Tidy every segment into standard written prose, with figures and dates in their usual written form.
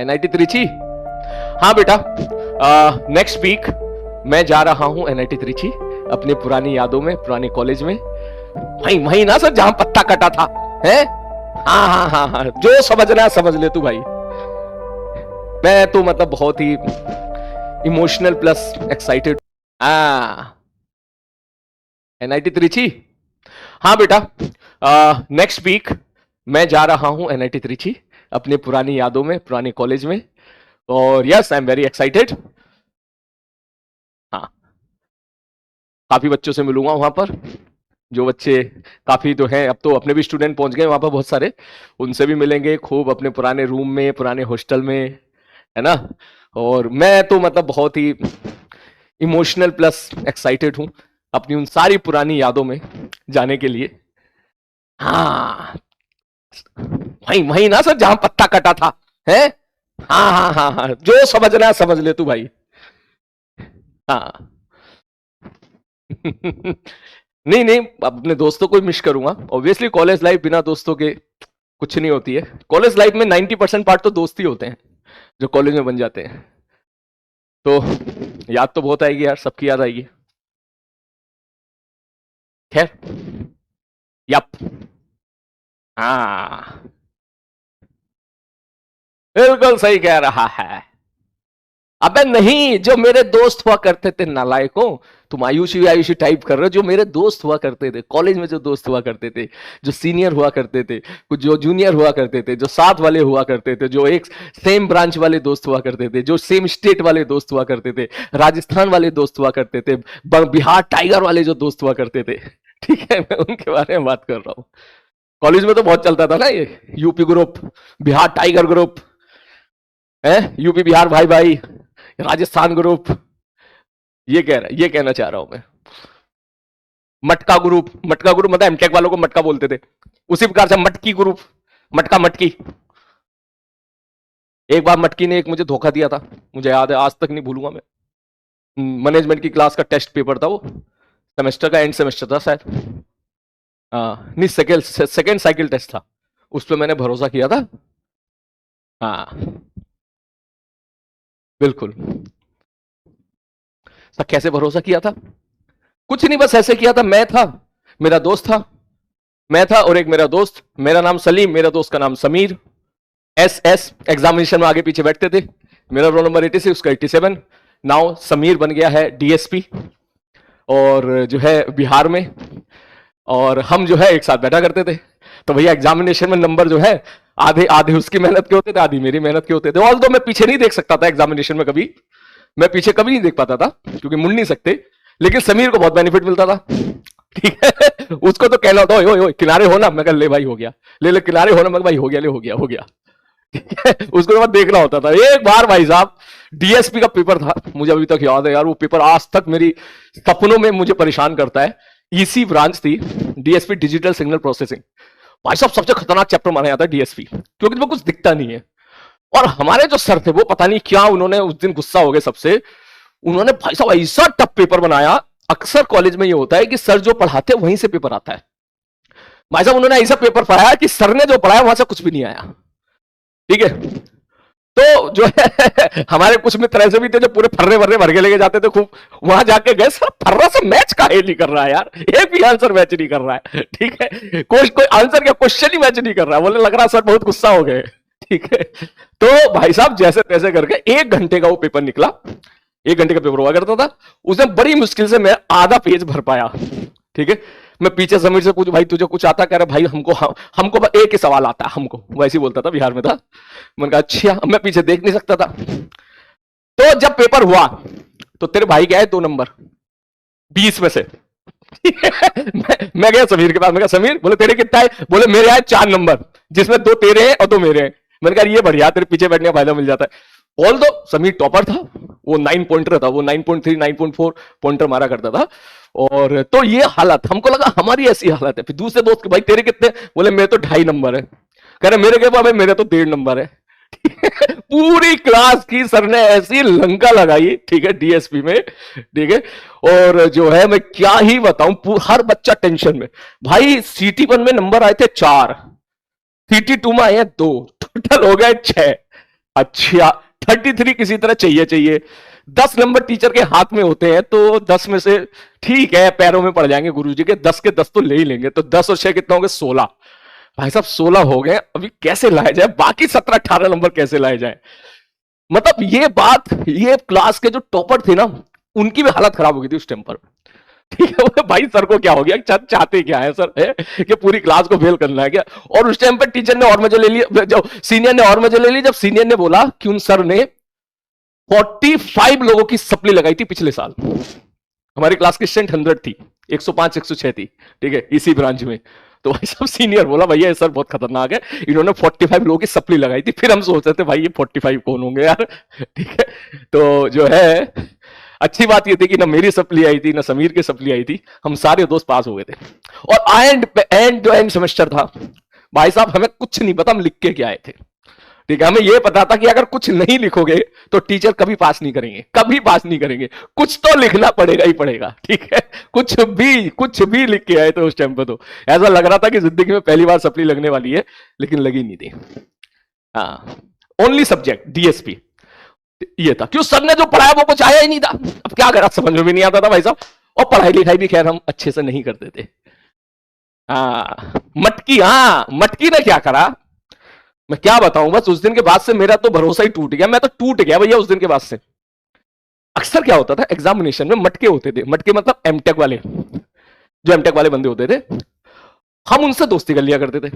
NIT Trichy. हाँ बेटा, next week मैं जा रहा हूं एनआईटी त्रिची अपनी पुरानी यादों में, पुराने कॉलेज में। वहीं वहीं ना सर जहां पत्ता कटा था, है? हाँ हाँ हाँ हाँ, जो समझना है समझ ले तू भाई। मैं तो मतलब बहुत ही emotional plus excited. NIT Trichy. हाँ बेटा, नेक्स्ट वीक मैं जा रहा हूं एनआईटी त्रिची अपनी पुरानी यादों में, पुराने कॉलेज में। और yes, I am very excited. हाँ, काफी बच्चों से मिलूंगा वहां पर। जो बच्चे काफी तो हैं, अब तो अपने भी स्टूडेंट पहुंच गए वहां पर बहुत सारे, उनसे भी मिलेंगे खूब, अपने पुराने रूम में, पुराने हॉस्टल में, है ना। और मैं तो मतलब बहुत ही इमोशनल प्लस एक्साइटेड हूं अपनी उन सारी पुरानी यादों में जाने के लिए। हाँ, वहीं वहीं ना सर जहां पत्ता कटा था, है? हाँ हाँ हाँ हाँ, जो समझना है समझ ले तू भाई। हाँ। नहीं नहीं, अपने दोस्तों को मिस करूंगा ऑब्वियसली। कॉलेज लाइफ बिना दोस्तों के कुछ नहीं होती है। कॉलेज लाइफ में 90% पार्ट तो दोस्त ही होते हैं जो कॉलेज में बन जाते हैं। तो याद तो बहुत आएगी यार, सबकी याद आएगी। खैर, यप, हाँ, बिल्कुल सही कह रहा है। अबे नहीं, जो मेरे दोस्त हुआ करते थे नालायकों, तुम आयुषी आयुषी टाइप कर रहे हो। जो मेरे दोस्त हुआ करते थे कॉलेज में, जो दोस्त हुआ करते थे, जो सीनियर हुआ करते थे, कुछ जो जूनियर हुआ करते थे, जो साथ वाले हुआ करते थे, जो एक सेम ब्रांच वाले दोस्त हुआ करते थे, जो सेम स्टेट वाले दोस्त हुआ करते थे, राजस्थान वाले दोस्त हुआ करते थे, बिहार टाइगर वाले जो दोस्त हुआ करते थे, ठीक है, मैं उनके बारे में बात कर रहा हूँ। कॉलेज में तो बहुत चलता था ना ये UP group, Bihar tiger group, है यूपी बिहार भाई भाई, राजस्थान ग्रुप। ये कहना चाह रहा हूं मैं। मटका ग्रुप, मटका ग्रुप मतलब एमटेक वालों को मटका बोलते थे, उसी प्रकार से मटकी ग्रुप, मटका मटकी। एक बार मटकी ने एक मुझे धोखा दिया था, मुझे याद है, आज तक नहीं भूलूंगा मैं। मैनेजमेंट की क्लास का टेस्ट पेपर था वो, सेमेस्टर का एंड सेमेस्टर था शायद। नहीं, सेकेंड साइकिल टेस्ट था, उस पर मैंने भरोसा किया था। हाँ बिल्कुल। सर कैसे भरोसा किया था? कुछ नहीं, बस ऐसे किया था। मैं था, मेरा दोस्त था, मैं था और एक मेरा दोस्त, मेरा नाम सलीम, मेरा दोस्त का नाम समीर। एस एस एग्जामिनेशन में आगे पीछे बैठते थे। मेरा रोल नंबर 86, उसका 87। नाउ समीर बन गया है डीएसपी और जो है बिहार में, और हम जो है एक साथ बैठा करते थे। तो भैया एग्जामिनेशन में नंबर जो है आधे आधे उसकी मेहनत के होते थे, आधी मेरी मेहनत के होते थे। ऑल्दो मैं पीछे नहीं देख सकता था एग्जामिनेशन में, कभी मैं पीछे कभी नहीं देख पाता था क्योंकि मुड़ नहीं सकते, लेकिन समीर को बहुत बेनिफिट मिलता था, ठीक है। उसको तो कहना होता, ओए ओए किनारे हो ना, मैं कह ले भाई हो गया, ले ले किनारे हो ना, मैं भाई हो गया, ले हो गया हो गया, ठीक है। उसको तो देखना होता था। एक बार भाई साहब डीएसपी का पेपर था, मुझे अभी तक याद है यार, वो पेपर आज तक मेरी सपनों में मुझे परेशान करता है। ईसी ब्रांच थी, डीएसपी डिजिटल सिग्नल प्रोसेसिंग। भाई साहब सबसे खतरनाक चैप्टर माना जाता है डीएसपी, क्योंकि इसमें कुछ दिखता नहीं है। और हमारे जो सर थे वो पता नहीं क्या, उन्होंने उस दिन गुस्सा हो गए सबसे, उन्होंने भाई साहब ऐसा टफ पेपर बनाया। अक्सर कॉलेज में ये होता है कि सर जो पढ़ाते वहीं से पेपर आता है। भाई साहब उन्होंने ऐसा पेपर पढ़ाया कि सर ने जो पढ़ाया वहां से कुछ भी नहीं आया, ठीक है। तो जो है हमारे कुछ मित्र ऐसे भी थे जो पूरे फर्रे वर्रे भर के लेके जाते थे खूब, वहां जाके गए, सर फर्रा से मैच काहे नहीं कर रहा है यार, एक भी आंसर मैच नहीं कर रहा है, ठीक है। कोई आंसर क्या क्वेश्चन ही मैच नहीं कर रहा है। बोले लग रहा सर बहुत गुस्सा हो गए, ठीक है। तो भाई साहब जैसे तैसे करके 1 घंटे का वो पेपर निकला, 1 घंटे का पेपर हुआ करता था। उसमें बड़ी मुश्किल से मैं आधा पेज भर पाया, ठीक है। मैं पीछे समीर से पूछूं भाई तुझे कुछ आता? कह रहा भाई हमको एक ही सवाल आता है हमको, वैसे ही बोलता था, बिहार में था। मैंने कहा अच्छा। मैं पीछे देख नहीं सकता था। तो जब पेपर हुआ तो तेरे भाई के आए 2 नंबर 20 में से। मैं गया समीर के पास, मैं कहा समीर, बोले तेरे कितना है? बोले मेरे आए 4 नंबर, जिसमें 2 तेरे हैं और 2 मेरे हैं। मैंने कहा ये बढ़िया, तेरे पीछे बैठने का फायदा मिल जाता है। ऑल दो समीर टॉपर था, वो 9 पॉइंटर था, वो 9.3 9.4 पॉइंटर मारा करता था। और तो ये हालत, हमको लगा हमारी ऐसी हालत है। फिर दूसरे दोस्त के भाई तेरे कितने? बोले मेरे तो 2.5 नंबर है। कह रहे मेरे के भाई मेरे तो 1.5 नंबर है। पूरी क्लास की सर ने ऐसी लंका लगाई, ठीक है, डीएसपी में, ठीक है। और जो है मैं क्या ही बताऊं, हर बच्चा टेंशन में। भाई CT1 में नंबर आए थे 4, CT2 में आए हैं 2, टोटल हो गए 6, अच्छा 33 किसी तरह चाहिए चाहिए। 10 नंबर टीचर के हाथ में होते हैं तो 10 में से ठीक है पैरों में पड़ जाएंगे गुरुजी के, 10 के 10 तो ले ही लेंगे। तो 10 और 6 कितना हो गए 16। भाई साहब 16 हो गए, अभी कैसे लाए जाए बाकी 17-18 नंबर कैसे लाए जाए। मतलब ये बात, ये क्लास के जो टॉपर थे ना उनकी भी हालत खराब हो गई थी उस टाइम पर। ठीक है वो भाई सर को क्या हो गया, चाहते क्या है सर है कि पूरी क्लास को फेल करना है क्या। और उस टाइम पर टीचर ने और मजे ले लिया, जो सीनियर ने और मजे ले ली, जब सीनियर ने बोला कि उन सर ने 45 लोगों की सप्ली लगाई थी पिछले साल। हमारी क्लास की स्ट्रेंथ 100 थी, 105 106 थी, ठीक है इसी ब्रांच में। तो भाई साहब सीनियर बोला भैया ये सर बहुत खतरनाक है, इन्होंने 45 लोगों की सप्ली लगाई थी। फिर हम सोच रहे थे भाई ये 45 कौन होंगे यार, ठीक है। तो जो है अच्छी बात ये थी कि ना मेरी सप्ली आई थी ना समीर की सप्ली आई थी, हम सारे दोस्त पास हो गए थे। और एंड जो एंड सेमेस्टर था भाई साहब हमें कुछ नहीं पता हम लिख के क्या आए थे, ठीक है। हमें यह पता था कि अगर कुछ नहीं लिखोगे तो टीचर कभी पास नहीं करेंगे, कभी पास नहीं करेंगे, कुछ तो लिखना पड़ेगा ही पड़ेगा, ठीक है। कुछ भी लिख के आए थे उस टाइम पे। तो ऐसा लग रहा था कि जिंदगी में पहली बार सप्ली लगने वाली है, लेकिन लगी नहीं थी। हाँ ओनली सब्जेक्ट डीएसपी ये था, क्यों सर ने जो पढ़ाया वो कुछ आया ही नहीं था। अब क्या करा समझ में भी नहीं आता था भाई साहब, और पढ़ाई लिखाई भी खैर हम अच्छे से नहीं करते थे। हाँ मटकी ने क्या करा मैं क्या बताऊं, बस उस दिन के बाद से मेरा तो भरोसा ही टूट गया, मैं तो टूट गया भैया उस दिन के बाद से। अक्सर क्या होता था एग्जामिनेशन में मटके होते थे, मटके मतलब एमटेक वाले, जो एमटेक वाले बंदे होते थे हम उनसे दोस्ती कर लिया करते थे।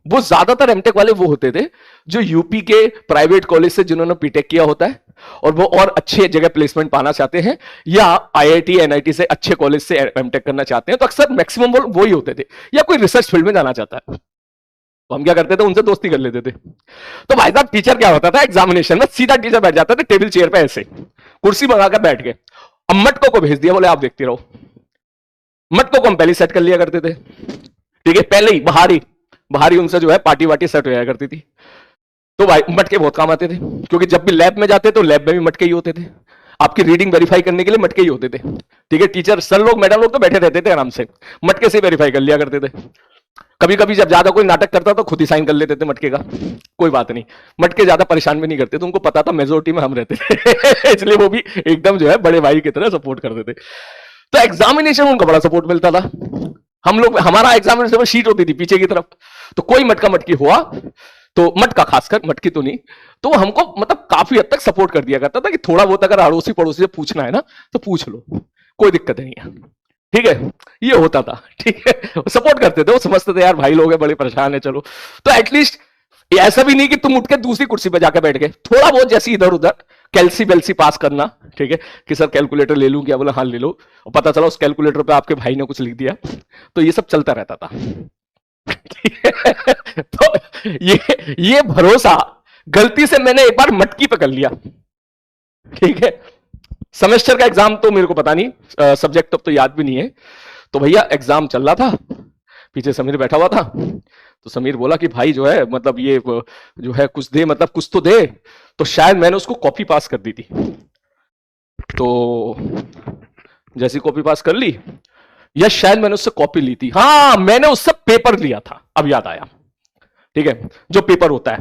वो ज्यादातर एमटेक वाले वो होते थे जो यूपी के प्राइवेट कॉलेज से जिन्होंने बीटेक किया होता है और वो और अच्छे जगह प्लेसमेंट पाना चाहते हैं, या आईआईटी एनआईटी से अच्छे कॉलेज से एमटेक करना चाहते हैं। तो अक्सर मैक्सिमम वो ही होते थे, या कोई रिसर्च फील्ड में जाना चाहता है। तो हम क्या करते थे उनसे दोस्ती कर लेते थे। तो भाई साहब टीचर क्या होता था एग्जामिनेशन में सीधा टीचर बैठ जाता था टेबल चेयर पे, ऐसे कुर्सी मंगाकर बैठ गए, अब मटकों को भेज दिया, बोले आप देखते रहो। मटकों को हम पहले सेट कर लिया करते थे, ठीक है, पहले ही बाहरी उनसे जो है पार्टी वार्टी सेट हो जाया करती थी। तो भाई मटके बहुत काम आते थे, क्योंकि जब भी लैब में जाते तो लैब में भी मटके ही होते थे, आपकी रीडिंग वेरीफाई करने के लिए मटके ही होते थे, ठीक है। टीचर सर लोग मैडम लोग तो बैठे रहते थे आराम से, मटके से वेरीफाई कर लिया करते थे। कभी कभी जब ज्यादा कोई नाटक करता तो खुद ही साइन कर लेते थे मटके का, कोई बात नहीं, मटके ज्यादा परेशान भी नहीं करते थे, उनको पता था मेजोरिटी में हम रहते थे इसलिए वो भी एकदम जो है बड़े भाई की तरह सपोर्ट करते थे। तो एग्जामिनेशन उनको बड़ा सपोर्ट मिलता था। हम लोग, हमारा एग्जामिनेशन में शीट होती थी पीछे की तरफ, तो कोई मटका मटकी हुआ तो मटका, खासकर मटकी तो नहीं, तो हमको मतलब काफी हद तक सपोर्ट कर दिया करता था कि थोड़ा बहुत अगर अड़ोसी पड़ोसी से पूछना है ना तो पूछ लो, कोई दिक्कत नहीं है, ठीक है। ये होता था, ठीक है, सपोर्ट करते थे, वो समझते थे यार भाई लोग हैं बड़े परेशान है, चलो। तो एटलीस्ट ऐसा भी नहीं कि तुम उठ के दूसरी कुर्सी पे जाकर बैठ गए, थोड़ा बहुत जैसे इधर उधर कैलसी वेलसी पास करना, ठीक है, कि सर कैलकुलेटर ले लूं क्या, बोला हाँ ले लो, और पता चला उस कैलकुलेटर पे आपके भाई ने कुछ लिख दिया, तो ये सब चलता रहता था। तो ये भरोसा गलती से मैंने एक बार मटकी पे कर लिया, ठीक है। सेमेस्टर का एग्जाम तो मेरे को पता नहीं, सब्जेक्ट अब तो याद भी नहीं है। तो भैया एग्जाम चल रहा था, पीछे समीर बैठा हुआ था, तो समीर बोला कि भाई जो है मतलब ये जो है कुछ दे, मतलब कुछ तो दे। तो शायद मैंने उसको कॉपी पास कर दी थी, तो जैसी कॉपी पास कर ली, या शायद मैंने उससे कॉपी ली थी, हाँ मैंने उससे पेपर लिया था, अब याद आया, ठीक है, जो पेपर होता है,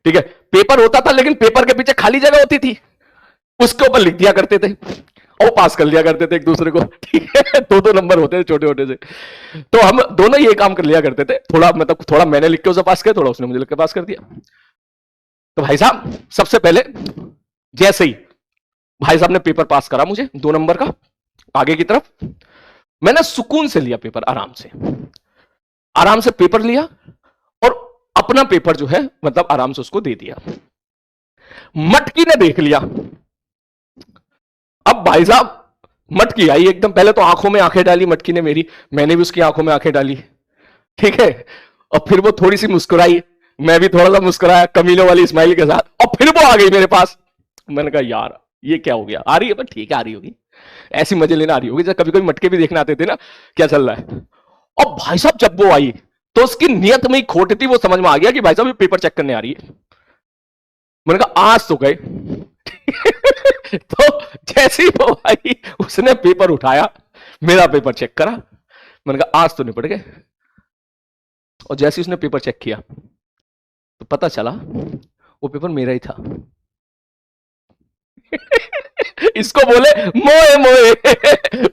ठीक है, पेपर होता था लेकिन पेपर के पीछे खाली जगह होती थी, उसके ऊपर लिख दिया करते थे और पास कर लिया करते थे एक दूसरे को, ठीक है। दो नंबर होते थे छोटे छोटे से, तो हम दोनों ये काम कर लिया करते थे, थोड़ा मतलब थोड़ा मैंने लिख के उसे पास किया, थोड़ा उसने मुझे लिख के पास कर दिया। तो भाई साहब सबसे पहले जैसे ही भाई साहब ने पेपर पास करा मुझे 2 नंबर का आगे की तरफ, मैंने सुकून से लिया पेपर, आराम से पेपर लिया और अपना पेपर जो है मतलब आराम से उसको दे दिया। मटकी ने देख लिया, अब भाई साहब मटकी आई एकदम, पहले तो आंखों में आंखें डाली मटकी ने मेरी, मैंने भी उसकी आंखों में आंखें डाली, ठीक है। और फिर वो थोड़ी सी मुस्कुराई, मैं भी थोड़ा सा मुस्कुराया कमीनों वाली स्माइल के साथ, और फिर वो आ गई मेरे पास। मैंने कहा यार ये क्या हो गया, आ रही है पर ठीक है आ रही होगी, ऐसी मजे लेना आ रही होगी, जब कभी कभी मटके भी देखने आते थे ना क्या चल रहा है। और भाई साहब जब वो आई तो उसकी नियत में ही खोट थी, वो समझ में आ गया कि भाई साहब ये पेपर चेक करने आ रही है। मैंने कहा आज तो गए तो जैसे ही वो आई उसने पेपर उठाया, मेरा पेपर चेक करा, मैंने कहा आज तो निपट गए। और जैसे ही उसने पेपर चेक किया तो पता चला वो पेपर मेरा ही था। इसको बोले मोए मोए।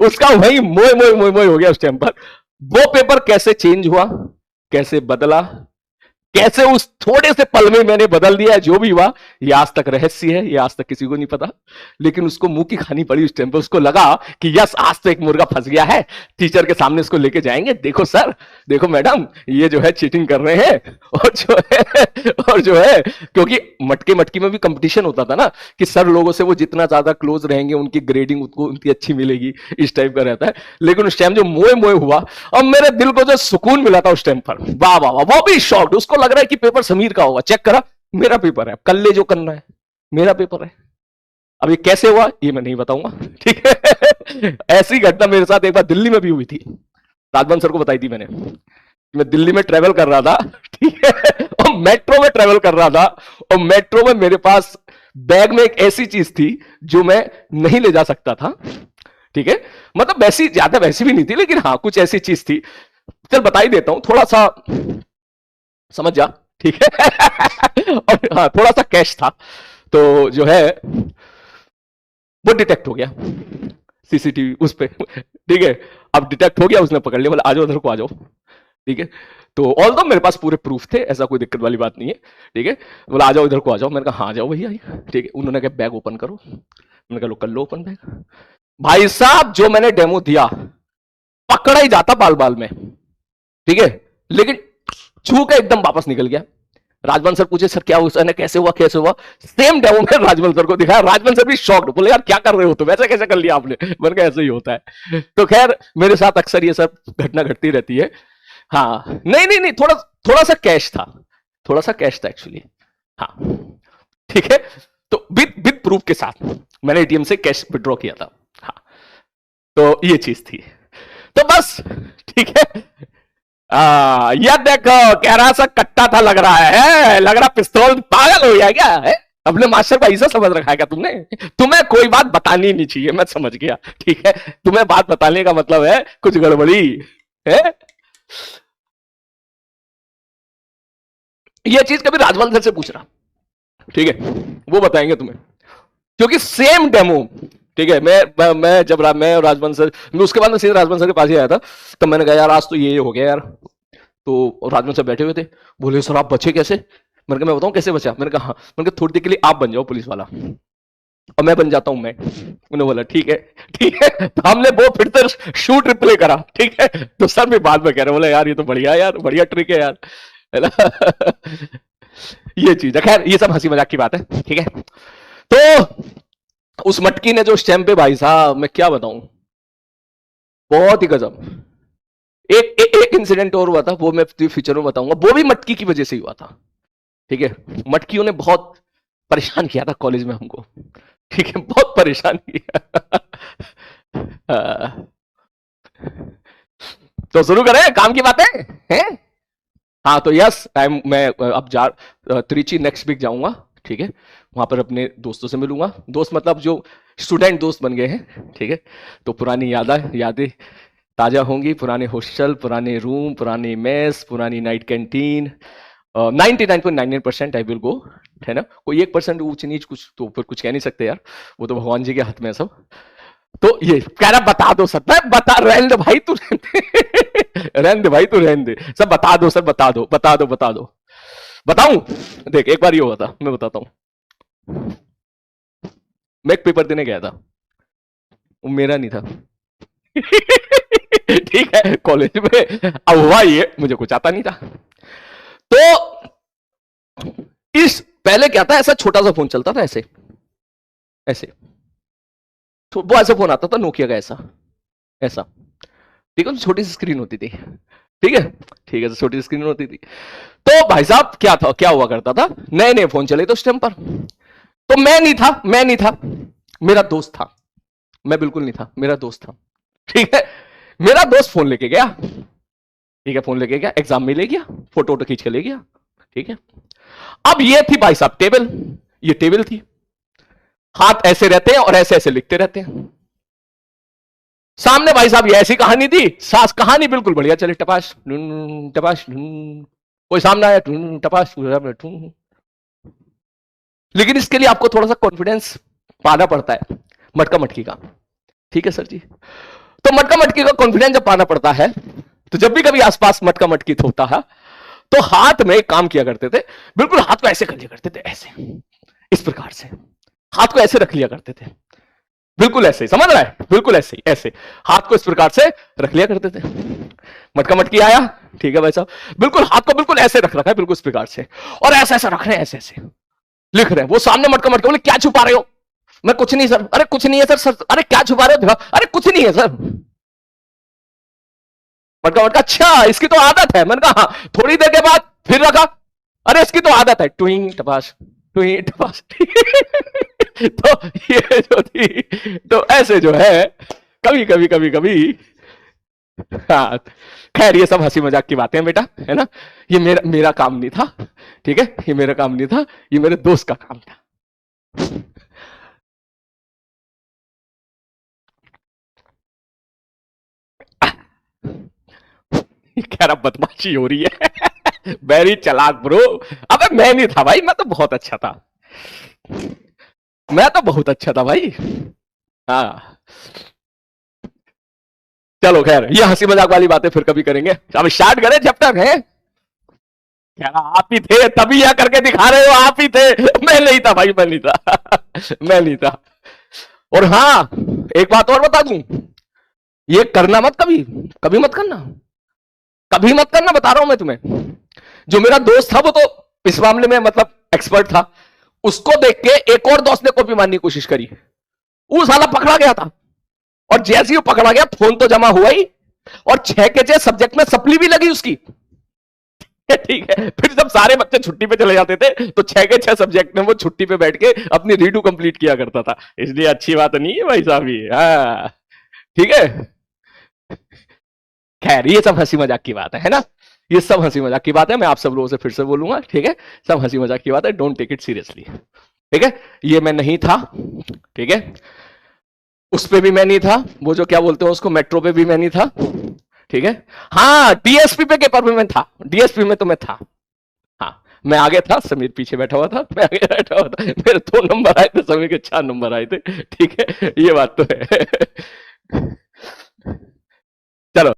उसका वही मोए मोए मोए मोए हो गया उस टाइम पर। वो पेपर कैसे चेंज हुआ, कैसे बदला, कैसे उस थोड़े से पल में मैंने बदल दिया, जो भी हुआ ये आज तक रहस्य है, ये आज तक किसी को नहीं पता। लेकिन उसको मुंह की खानी पड़ी उस टाइम पर। उसको लगा कि यस आज तो एक मुर्गा फंस गया है, टीचर के सामने इसको लेके जाएंगे, देखो सर, देखो मैडम, ये जो है चीटिंग कर रहे हैं। और जो है क्योंकि मटके मटकी में भी कंपटीशन होता था ना, कि सर लोगों से वो जितना ज्यादा क्लोज रहेंगे उनकी ग्रेडिंग उनको उनकी अच्छी मिलेगी, इस टाइप का रहता है। लेकिन उस टाइम जो मोए मोए हुआ और मेरे दिल को जो सुकून मिला था उस टाइम पर, वाह वाह वाह, वो भी शॉक्ड। उसको लग रहा है कि पेपर समीर का होगा, चेक करा मेरा पेपर है, कल ले जो करना है मेरा पेपर है। अब ये कैसे हुआ ये मैं नहीं बताऊंगा, ठीक है। ऐसी घटना मेरे साथ एक बार दिल्ली में भी हुई थी, राजबंस सर को बताई थी मैंने। मैं दिल्ली में ट्रेवल कर रहा था, ठीक है, और मेट्रो में ट्रेवल कर रहा था, और मेट्रो में मेरे पास बैग में एक ऐसी चीज थी जो मैं नहीं ले जा सकता था, ठीक है। मतलब वैसी ज्यादा वैसी भी नहीं थी, लेकिन हाँ कुछ ऐसी चीज थी, चल बता ही देता हूं, थोड़ा सा समझ जा, ठीक है। और हाँ थोड़ा सा कैश था, तो जो है वो डिटेक्ट हो गया सीसीटीवी उस पे, ठीक है। अब डिटेक्ट हो गया, उसने पकड़ लिया, बोला आ जाओ उधर को आ जाओ, ठीक है। तो ऑल दो मेरे पास पूरे प्रूफ थे, ऐसा कोई दिक्कत वाली बात नहीं है, ठीक है। बोला आ जाओ इधर को आ जाओ, मैंने कहा हाँ जाओ भैया, ठीक है। उन्होंने कहा बैग ओपन करो, मैंने कहा लो कर लो ओपन बैग। भाई साहब जो मैंने डेमो दिया पकड़ा ही जाता बाल बाल में, ठीक है, लेकिन छू के एकदम वापस निकल गया। राजवन सर पूछे सर क्या हुआ, कैसे हुआ कैसे हुआ, सेम डेमो में राजवन सर को दिखाया। राजवन सर भी शॉक्ड, बोले यार क्या कर रहे हो तुम, ऐसे कैसे कर लिया आपने। मैंने कहा ऐसे ही होता है। तो खैर मेरे साथ अक्सर ये सब घटना घटती रहती है। हाँ नहीं नहीं नहीं, थोड़ा थोड़ा सा कैश था, थोड़ा सा कैश था एक्चुअली, हाँ ठीक है। तो विद प्रूफ के साथ मैंने एटीएम से कैश विड्रॉ किया था, हाँ। तो ये चीज थी, तो बस ठीक है। यह देखो कह रहा सा कट्टा था, लग रहा है, लग रहा पिस्तौल, पागल हो गया क्या है, अपने मास्टर को ऐसा समझ रखा है क्या तुमने। तुम्हें कोई बात बतानी नहीं चाहिए, मैं समझ गया, ठीक है। तुम्हें बात बताने का मतलब है कुछ गड़बड़ी है। यह चीज कभी राजवंश सर से पूछना, ठीक है, वो बताएंगे तुम्हें, क्योंकि सेम डेमो, ठीक है। मैं जब मैं और राजवंश सर, मैं उसके बाद में सीधे राजवंश सर के पास ही आया था, तब मैंने कहा यार आज तो ये हो गया यार। तो राजवंश सर बैठे हुए थे, बोले सर आप बचे कैसे। मैंने कहा मैं बताऊं कैसे बचा। मैंने कहा हाँ। मैंने कहा थोड़ी देर के लिए आप बन जाओ पुलिस वाला और मैं बन जाता हूं मैं। उन्होंने बोला ठीक है ठीक है। तो हमने वो फिर से शूट रिप्ले करा, ठीक है। तो सर भी बाद में कह रहे, बोले यार ये तो बढ़िया यार, बढ़िया ट्रिक है यार, है ना। ये चीज है, खैर ये सब हंसी मजाक की बात है, ठीक है। तो उस मटकी ने जो स्टैम्प पे, भाई साहब मैं क्या बताऊं, बहुत ही गजब। एक इंसिडेंट और हुआ था, वो मैं फ्यूचर में बताऊंगा, वो भी मटकी की वजह से ही हुआ था, ठीक है। मटकियों ने बहुत परेशान किया था कॉलेज में हमको, ठीक है, बहुत परेशान किया। तो शुरू करें काम की बातें हैं। हाँ तो यस टाइम, मैं अब त्रिची नेक्स्ट वीक जाऊंगा, ठीक है। वहां पर अपने दोस्तों से मिलूंगा, दोस्त मतलब जो स्टूडेंट दोस्त बन गए हैं, ठीक है। तो पुरानी यादें ताजा होंगी, पुराने हॉस्टल, पुराने रूम, पुरानी मेस, पुरानी night canteen. 99.99% I will go, है ना। कोई 1% ऊंच नीच कुछ तो फिर कुछ कह नहीं सकते यार, वो तो भगवान जी के हाथ में है सब। तो ये कह रहा बता दो सर, मैं बता, रहने दे भाई तू, रहने दे भाई तू, रहने दे, सब बता दो सर, बता दो बता दो बता दो। बताऊं, देख एक बार ये हुआ था, मैं बताता हूं। मैं एक पेपर देने गया था, वो मेरा नहीं था। ठीक है, कॉलेज में अब हुआ ये, मुझे कुछ आता नहीं था। तो इस पहले क्या था, ऐसा छोटा सा फोन चलता था, ऐसे ऐसे, तो वो ऐसा फोन आता था नोकिया का, ऐसा ऐसा, ठीक है, छोटी सी स्क्रीन होती थी, ठीक है ठीक है, छोटी सी स्क्रीन होती थी। तो भाई साहब क्या था, क्या हुआ करता था, नए नए फोन चले तो उस टाइम पर, तो मैं नहीं था, मेरा दोस्त था, मैं बिल्कुल नहीं था, मेरा दोस्त था, ठीक है। मेरा दोस्त फोन लेके गया, ठीक है, फोन लेके गया, एग्जाम में ले गया, फोटो वोटो खींच के ले गया, ठीक है। अब ये थी भाई साहब टेबल, ये टेबल थी, हाथ ऐसे रहते हैं और ऐसे ऐसे लिखते रहते हैं। सामने भाई साहब ये ऐसी कहानी थी, सास कहानी बिल्कुल बढ़िया चले, टपाश टपाश, कोई सामने आया टपाश, लेकिन इसके लिए आपको थोड़ा सा कॉन्फिडेंस पाना पड़ता है, मटका मटकी का। ठीक है सर जी। तो मटका मटकी का कॉन्फिडेंस जब पाना पड़ता है, तो जब भी कभी आसपास मटका मटकी होता है, तो हाथ में एक काम किया करते थे, बिल्कुल हाथ को ऐसे कर लिया करते थे, ऐसे, इस प्रकार से हाथ को ऐसे रख लिया करते थे, बिल्कुल ऐसे, समझ रहा है, बिल्कुल ऐसे ऐसे हाथ को इस प्रकार से रख लिया करते थे। मटका मटकी आया, ठीक है भाई साहब, बिल्कुल हाथ को बिल्कुल ऐसे रख रखा है, बिल्कुल इस प्रकार से, और ऐसा ऐसा रख रहे हैं, ऐसे ऐसे लिख रहे हैं। वो सामने मटका मटका बोले क्या छुपा रहे हो? मैं कुछ नहीं सर। अरे कुछ नहीं है सर। सर अरे क्या छुपा रहे हो? अरे कुछ नहीं है सर। मटका मटका, अच्छा इसकी तो आदत है। मैंने कहा हाँ। थोड़ी देर के बाद फिर रखा, अरे इसकी तो आदत है, टुइंग टपास टुइंग टपास। तो ये जो थी, तो ऐसे जो है कभी कभी कभी कभी, हाँ खैर ये सब हंसी मजाक की बातें हैं बेटा, है ना। ये मेरा काम नहीं था, ठीक है, ये मेरा काम नहीं था, ये मेरे दोस्त का काम था। कह रहा बदमाशी हो रही है। वेरी चालाक ब्रो। अबे मैं नहीं था भाई, मैं तो बहुत अच्छा था, मैं तो बहुत अच्छा था भाई। हाँ चलो खैर, ये हंसी मजाक वाली बातें फिर कभी करेंगे। अब स्टार्ट करें चैप्टर है। क्या आप ही थे तभी यह करके दिखा रहे हो, आप ही थे। मैं नहीं था भाई, मैं नहीं था। मैं नहीं था। और हाँ एक बात और बता दूं, ये करना मत, कभी कभी मत करना, कभी मत करना, बता रहा हूं मैं तुम्हें। जो मेरा दोस्त था वो तो इस मामले में मतलब एक्सपर्ट था, उसको देख के एक और दोस्त ने कॉपी मारने की कोशिश करी, वो साला पकड़ा गया था, और जैसे ही वो पकड़ा गया फोन तो जमा हुआ ही, और 6 के 6 सब्जेक्ट में सप्ली भी लगी उसकी। ठीक है, फिर जब सारे बच्चे छुट्टी पे चले जाते थे तो 6 के 6 सब्जेक्ट में वो छुट्टी पे बैठ के अपनी रीडू कंप्लीट किया करता था। इसलिए अच्छी बात नहीं है भाई साहब ये, हाँ ठीक है। खैर ये सब हंसी मजाक की बात है ना, ये सब हंसी मजाक की बात है। मैं आप सब लोगों से फिर से बोलूंगा, ठीक है, सब हंसी मजाक की बात है, डोंट टेक इट सीरियसली, ठीक है। ये मैं नहीं था, ठीक है, उस पे भी मैं नहीं था, वो जो क्या बोलते हैं उसको, मेट्रो पे भी मैं नहीं था, ठीक है। हाँ डीएसपी पे पेपर में मैं था, डीएसपी में तो मैं था, हाँ मैं आगे था, समीर पीछे बैठा हुआ था, मैं आगे बैठा हुआ था, मेरे 2 नंबर आए थे, समीर के 4 नंबर आए थे, ठीक है, ये बात तो है।